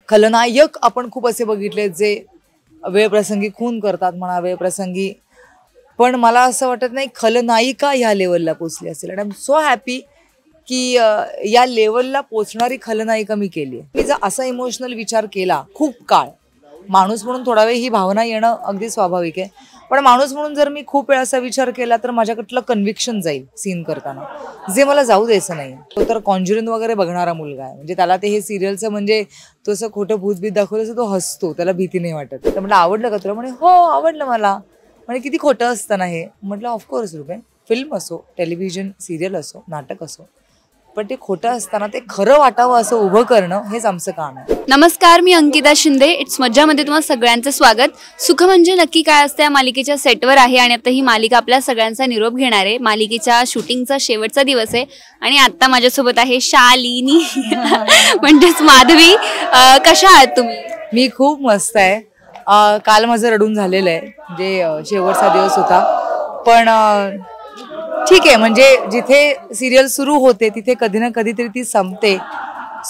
खलनायक आपण खूप असे बघितले जे वेळप्रसंगी खून करतात म्हणा, वेळप्रसंगी. पण मला असं वाटत नाही खलनायिका ह्या लेवलला पोचली असेल. आणि आय एम सो हॅपी की या लेवलला पोचणारी खलनायिका मी केली आहे. मी जर असा इमोशनल विचार केला खूप काळ, माणूस म्हणून थोडा वेळ ही भावना येणं अगदी स्वाभाविक आहे, पण माणूस म्हणून जर मी खूप वेळ असा विचार केला तर माझ्याकडलं कन्व्हिक्शन जाईल सीन करताना, जे मला जाऊ द्यायचं नाही. तो तर कॉन्ज्युरिंग वगैरे बघणारा मुलगा आहे, म्हणजे त्याला ते हे सिरियलचं म्हणजे तो असं खोटं भूतबीत दाखवलं तो हसतो, त्याला भीती नाही वाटत. तर म्हटलं आवडलं का तुला? म्हणे हो आवडलं मला. म्हणजे किती खोटं असतं ना हे. म्हटलं ऑफकोर्स रुपे, फिल्म असो, टेलिव्हिजन सिरियल असो, नाटक असो, पण ते खोटं असताना ते खरं वाटावं असं उभं करणं हेच आमचं काम आहे. नमस्कार, मी अंकिता शिंदे. इट्स मज्जामध्ये तुम्हा सगळ्यांचं स्वागत. सुख म्हणजे नक्की काय असतं या मालिकेच्या सेटवर आहे आणि आता ही मालिका आपल्या सगळ्यांचा निरोप घेणार आहे. मालिकेच्या शूटिंगचा शेवटचा दिवस आहे आणि आता माझ्यासोबत आहे शालिनी म्हणजेच माधवी. कशा आहात तुम्ही? मी खूप मस्त आहे. काल माझं रडून झालेलं आहे, म्हणजे शेवटचा दिवस होता, पण ठीक आहे. म्हणजे जिथे सिरियल सुरू होते तिथे कधी ना कधीतरी ती संपते.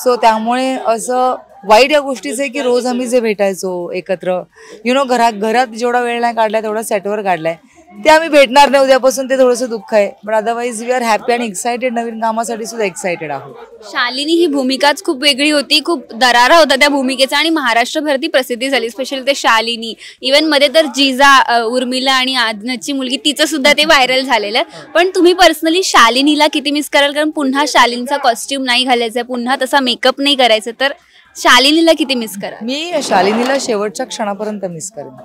सो त्यामुळे असं वाईट या गोष्टीचं आहे की रोज आम्ही जे भेटायचो एकत्र, घरात जेवढा वेळ नाही काढलाय तेवढा सेटवर काढलाय, ते आम्ही भेटणार नाही उद्यापासून. ते थोडंसं दुःख आहे, पण अदरवाईज वी आर हॅपी आणि एक्सायटेड. नवीन कामासाठी सुद्धा एक्सायटेड आहोत. शालिनी ही भूमिकाच खूप वेगळी होती, खूप दरारा होता त्या भूमिकेचा आणि महाराष्ट्रभर ती प्रसिद्धी झाली. स्पेशली ते शालिनी, इव्हन मध्ये तर जिजा उर्मिला आणि आदनची मुलगी तिचं सुद्धा ते व्हायरल झालेलं. पण तुम्ही पर्सनली शालिनीला किती मिस कराल? कारण पुन्हा शालिनीचा कॉस्ट्यूम नाही घालायचा, पुन्हा तसा मेकअप नाही करायचा, तर शालिनीला किती मिस कराल? मी शालिनीला शेवटच्या क्षणापर्यंत मिस करेन,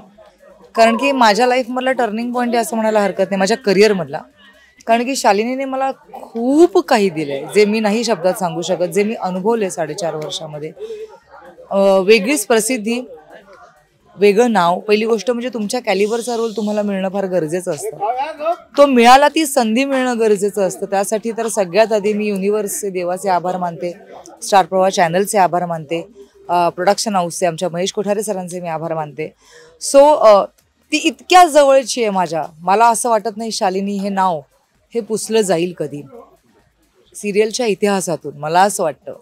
कारण की माझ्या लाईफमधला टर्निंग पॉईंट आहे असं म्हणायला हरकत नाही, माझ्या करिअरमधला. कारण की शालिनीने मला खूप काही दिलंय जे मी नाही शब्दात सांगू शकत, जे मी अनुभवले 4.5 वर्षामध्ये. वेगळीच प्रसिद्धी, वेगळं नाव. पहिली गोष्ट म्हणजे तुमच्या कॅलिबरचा रोल तुम्हाला मिळणं फार गरजेचं असतं. तो मिळाला, ती संधी मिळणं गरजेचं असतं. त्यासाठी तर सगळ्यात आधी मी युनिव्हर्सचे, देवाचे आभार मानते, स्टार प्रवाह चॅनलचे आभार मानते, प्रोडक्शन हाऊसचे आमच्या महेश कोठारे सरांचे मी आभार मानते. सो ती इतक्या जवळची आहे माझ्या. मला असं वाटत नाही शालिनी हे नाव हे पुसलं जाईल कधी सिरियलच्या इतिहासातून, मला असं वाटतं.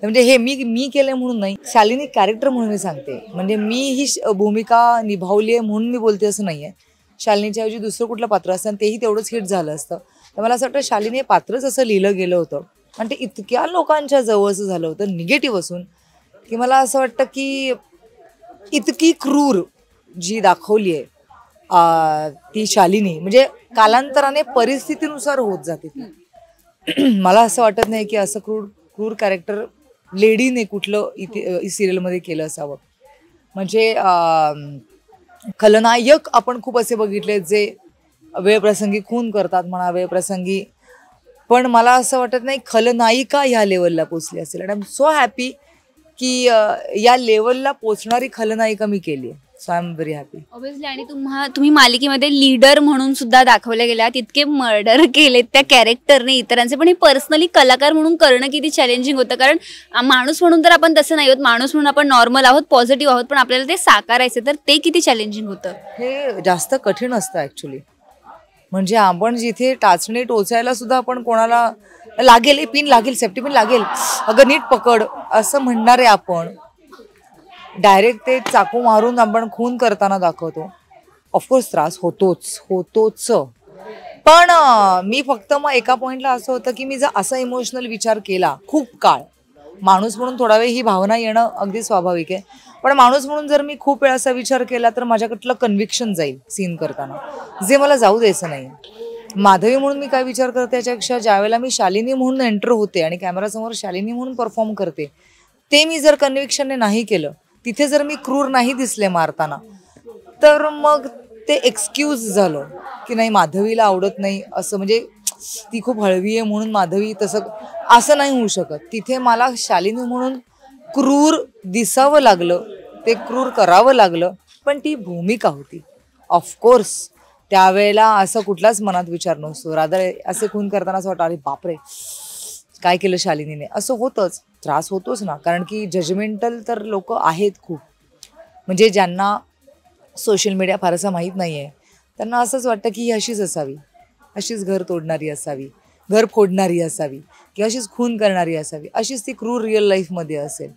म्हणजे हे मी केलंय म्हणून नाही, शालिनी कॅरेक्टर म्हणून मी सांगते. म्हणजे मी ही भूमिका निभावली आहे म्हणून मी बोलते असं नाही आहे. शालिनीच्या ऐवजी दुसरं कुठलं पात्र असतं आणि तेही तेवढंच हिट झालं असतं. तर मला असं वाटतं शालिनी हे पात्रच असं लिहिलं गेलं होतं आणि ते इतक्या लोकांच्या जवळचं झालं होतं निगेटिव्ह असून, की मला असं वाटतं की इतकी क्रूर जी दाखवली आहे ती शालिनी, म्हणजे कालांतराने परिस्थितीनुसार होत जाते ती. मला असं वाटत नाही की असं क्रूर कॅरेक्टर लेडीने कुठलं इथे सिरियलमध्ये केलं असावं. म्हणजे खलनायक आपण खूप असे बघितले जे वेळप्रसंगी खून करतात म्हणा, वेळप्रसंगी. पण मला असं वाटत नाही खलनायिका ह्या लेवलला पोचली असेल. आणि आय एम सो हॅपी की या लेवलला पोचणारी खलनायिका मी केली आहे. So I am very happy. Obviously. आणि तुम्ही मालिकेमध्ये लीडर म्हणून सुद्धा दाखवले गेला, तितके मर्डर केलेत त्या कॅरेक्टरने इतरांचे, पण हे पर्सनली कलाकार म्हणून करणं किती चॅलेंजिंग होतं. कारण माणूस म्हणून तर आपण तसं नाही आहोत, माणूस म्हणून आपण नॉर्मल आहोत, पॉझिटिव्ह आहोत, पण आपल्याला ते साकारायचं, तर ते किती चॅलेंजिंग होतं? हे जास्त कठीण असतं ॲक्च्युली. म्हणजे आपण जिथे टाचणी टोचायला सुद्धा आपण कोणाला लागेल, पिन लागेल, सेफ्टी पिन लागेल, अगं नीट पकड असं म्हणणारे आपण डायरेक्ट ते चाकू मारून आपण खून करताना दाखवतो. ऑफकोर्स त्रास होतोच. पण मी फक्त मग एका पॉईंटला असं होतं की मी जर असा इमोशनल विचार केला खूप काळ, माणूस म्हणून थोडा वेळ ही भावना येणं अगदी स्वाभाविक आहे, पण माणूस म्हणून जर मी खूप वेळ असा विचार केला तर माझ्याकडलं कन्व्हिक्शन जाईल सीन करताना, जे मला जाऊ द्यायचं नाही. माधवी म्हणून मी काय विचार करते त्याच्यापेक्षा ज्यावेळेला मी शालिनी म्हणून एंटर होते आणि कॅमेरासमोर शालिनी म्हणून परफॉर्म करते, ते मी जर कन्व्हिक्शनने नाही केलं, तिथे जर मी क्रूर नाही दिसले मारताना, तर मग ते एक्सक्यूज झालं की नाही माधवीला आवडत नाही असं, म्हणजे ती खूप हळवी आहे म्हणून माधवी तसं, असं नाही होऊ शकत. तिथे मला शालिनी म्हणून क्रूर दिसावं लागलं, ते क्रूर करावं लागलं, पण ती भूमिका होती. ऑफकोर्स त्यावेळेला असं कुठलाच मनात विचार नसतो. रादर असे खून करताना असं वाटतं अरे बापरे काय केलं शालिनीने, असं होतंच. त्रास होतोच ना, कारण की जजमेंटल तर लोक आहेत खूप. म्हणजे ज्यांना सोशल मीडिया फारसा माहीत नाही आहे त्यांना असंच वाटतं की ही अशीच असावी, अशीच घर तोडणारी असावी, घर फोडणारी असावी, किंवा अशीच खून करणारी असावी, अशीच ती क्रूर रिअल लाईफमध्ये असेल.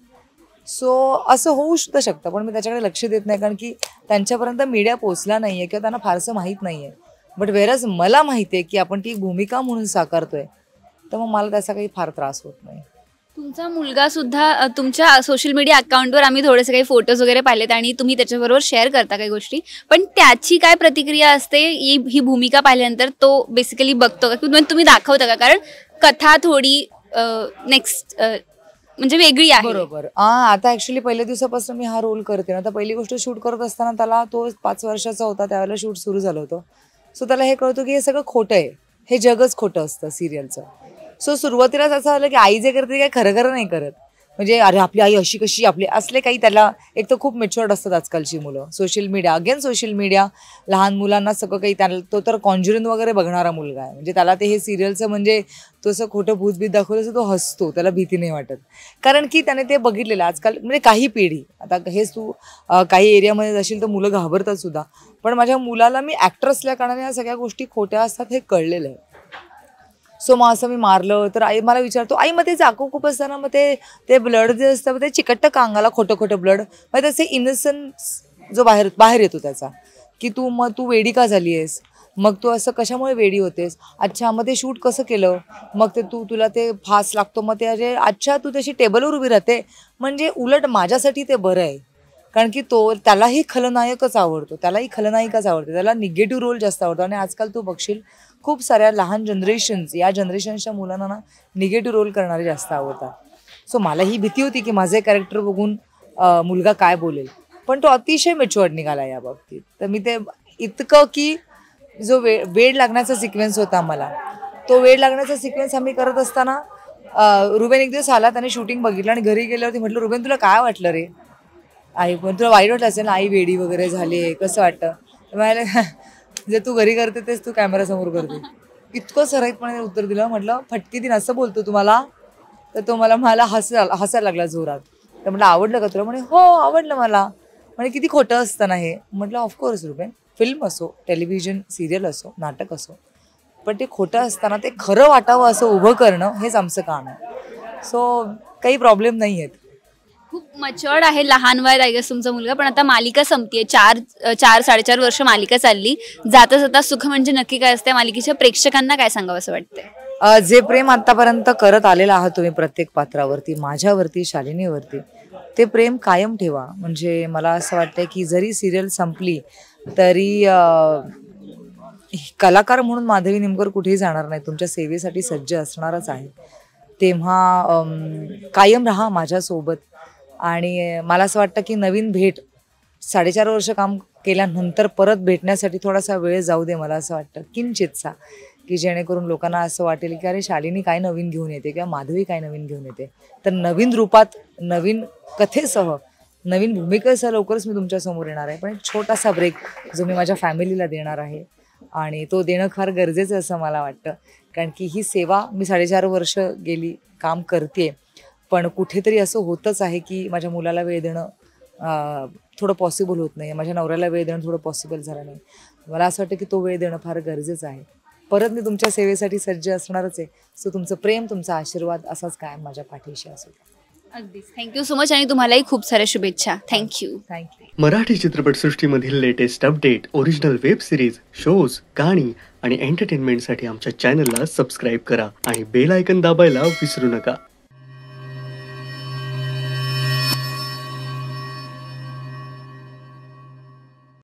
सो असं होऊ सुद्धा शकतं, पण मी त्याच्याकडे लक्ष देत नाही, कारण की त्यांच्यापर्यंत मीडिया पोचला नाही आहे किंवा त्यांना फारसं माहीत नाही आहे. बट वेरच मला माहिती आहे की आपण ती भूमिका म्हणून साकारतोय, तर मग मला त्याचा काही फार त्रास होत नाही. तुमचा मुलगा सुद्धा तुमच्या सोशल मीडिया अकाउंटवर आम्ही थोडेसे काही फोटोज वगैरे पाहिलेत आणि तुम्ही त्याच्याबरोबर शेअर करता काही गोष्टी, पण त्याची काय प्रतिक्रिया असते ही भूमिका पाहिल्यानंतर? तो बेसिकली बघतो का किंवा तुम्ही दाखवता का? कारण कथा थोडी नेक्स्ट म्हणजे वेगळी आहे. बरोबर. आता ऍक्च्युली पहिल्या दिवसापासून मी हा रोल करते ना, तर पहिली गोष्ट शूट करत असताना त्याला, तो 5 वर्षाचा होता त्यावेळेला शूट सुरू झालं होतं. सो त्याला हे कळतं की हे सगळं खोटं आहे, हे जगच खोटं असतं सिरियलचं. सो सुरुवातीलाच असं झालं की आई जे करते काय खरं खरं नाही करत, म्हणजे अरे आपली आई अशी कशी, आपली असले काही. त्याला एक तर खूप मॅच्युअर्ड असतात आजकालची मुलं. सोशल मीडिया लहान मुलांना सगळं काही. त्याला तो तर कॉन्ज्युरिंग वगैरे बघणारा मुलगा आहे, म्हणजे त्याला ते हे सिरियलचं म्हणजे तो असं खोटं भूतबीत दाखवलं असं तो हसतो, त्याला भीती नाही वाटत, कारण की त्याने ते बघितलेलं. आजकाल म्हणजे काही पिढी, आता हेच तू काही एरियामध्ये जाशील तर मुलं घाबरतात सुद्धा, पण माझ्या मुलाला मी ॲक्टर असल्या कारणाने या सगळ्या गोष्टी खोट्या असतात हे कळलेलं आहे. सो मग असं मी मारलं तर आई मला विचारतो, आई मग ते चाकू खूप असताना मग ते ब्लड जे असतं मग ते चिकटतं का अंगाला, खोटं खोटं ब्लड, मग त्याचे इनोसन्स जो बाहेर येतो त्याचा, की तू वेडी का झाली आहेस, मग तू असं कशामुळे वेडी होतेस, अच्छा मग ते शूट कसं केलं, मग ते तुला ते फास लागतो, मग ते अरे अच्छा तू तशी टेबलवर उभी राहते. म्हणजे उलट माझ्यासाठी ते बरं आहे, कारण की त्यालाही खलनायकच आवडतो, त्यालाही खलनायिकाच आवडते, त्याला निगेटिव्ह रोल जास्त आवडतो. आणि आजकाल तू बघशील खूप साऱ्या लहान या जनरेशनच्या मुलांना ना निगेटिव्ह रोल करणारे जास्त आवडतात. सो मला ही भीती होती की माझे कॅरेक्टर बघून मुलगा काय बोलेल, पण तो अतिशय मॅच्युअर्ड निघाला या बाबतीत. तर मी ते इतकं की जो वेळ लागण्याचा सिक्वेन्स होता मला, तो वेळ लागण्याचा सिक्वेन्स आम्ही करत असताना रुबेन एक दिवस आला, त्याने शूटिंग बघितलं आणि घरी गेल्यावरती म्हटलं, रुबेन तुला काय वाटलं रे? आई पण तुला वाईट वाटलं असेल ना, आई वेडी वगैरे झाली, कसं वाटतं? म्हणाले जे तू घरी करते तेच तू कॅमेरासमोर करते. इतकं सरळपणे उत्तर दिलं. म्हटलं फटकी दिन असं बोलतो तुम्हाला? तर तो मला हसायला लागला जोरात. तर म्हटलं आवडलं का तुला? म्हणे हो आवडलं मला. म्हणे किती खोटं असतं ना हे. म्हटलं ऑफकोर्स रुबेन, फिल्म असो, टेलिव्हिजन सिरियल असो, नाटक असो, पण ते खोटं असताना ते खरं वाटावं असं उभं करणं हेच आमचं काम आहे. सो काही प्रॉब्लेम नाही आहेत. खूप मच्युअर्ड आहे, लहान वयात आय गेस तुमचा मुलगा. पण आता मालिका संपतीये, 4-4.5 वर्ष मालिका चालली. जाता जाता सुख म्हणजे नक्की काय असते? मालिकेच्या प्रेक्षकांना काय सांगावं असं वाटतंय? जे प्रेम आतापर्यंत करत आलेलं आहात तुम्ही प्रत्येक पात्रावरती, माझ्यावरती, शालिनीवरती, ते प्रेम कायम ठेवा. म्हणजे मला असं वाटतंय की जरी सिरियल संपली तरी कलाकार म्हणून माधवी निमकर कुठेही जाणार नाही, तुमच्या सेवेसाठी सज्ज असणारच आहे. तेव्हा कायम राहा माझ्यासोबत. आणि मला असं वाटतं की नवीन भेट 4.5 वर्ष काम केल्यानंतर परत भेटण्यासाठी थोडासा वेळ जाऊ दे, मला असं वाटतं किंचितसा, की जेणेकरून लोकांना असं वाटेल की अरे शालिनी काय नवीन घेऊन येते किंवा माधवी काय नवीन घेऊन येते. तर नवीन रूपात, नवीन कथेसह, नवीन भूमिकेसह लवकरच मी तुमच्यासमोर येणार आहे. पण एक छोटासा ब्रेक जो मी माझ्या फॅमिलीला देणार आहे, आणि तो देणं फार गरजेचं आहे असं मला वाटतं. कारण की ही सेवा मी 4.5 वर्ष गेली काम करते, पण कुठेतरी असं होतच आहे की माझ्या मुलाला वेळ देणं थोडं पॉसिबल होत नाही, माझ्या नवऱ्याला वेळ देणं थोडं पॉसिबल झालं नाही. मला असं वाटतं की तो वेळ देणं फार गरजेचं आहे. परत मी तुमच्या सेवेसाठी सज्ज असणारच आहे. सो तुमचं प्रेम, तुमचा आशीर्वाद असाच कायम माझ्या पाठीशी असू द्या. अगदीच, थँक्यू सो मच. आणि तुम्हालाही खूप साऱ्या शुभेच्छा. थँक्यू. मराठी चित्रपटसृष्टीमधील latest update, original web series, shows, गाणी आणि एंटरटेनमेंटसाठी आमच्या चॅनलला सबस्क्राईब करा आणि बेल आयकन दाबायला विसरू नका.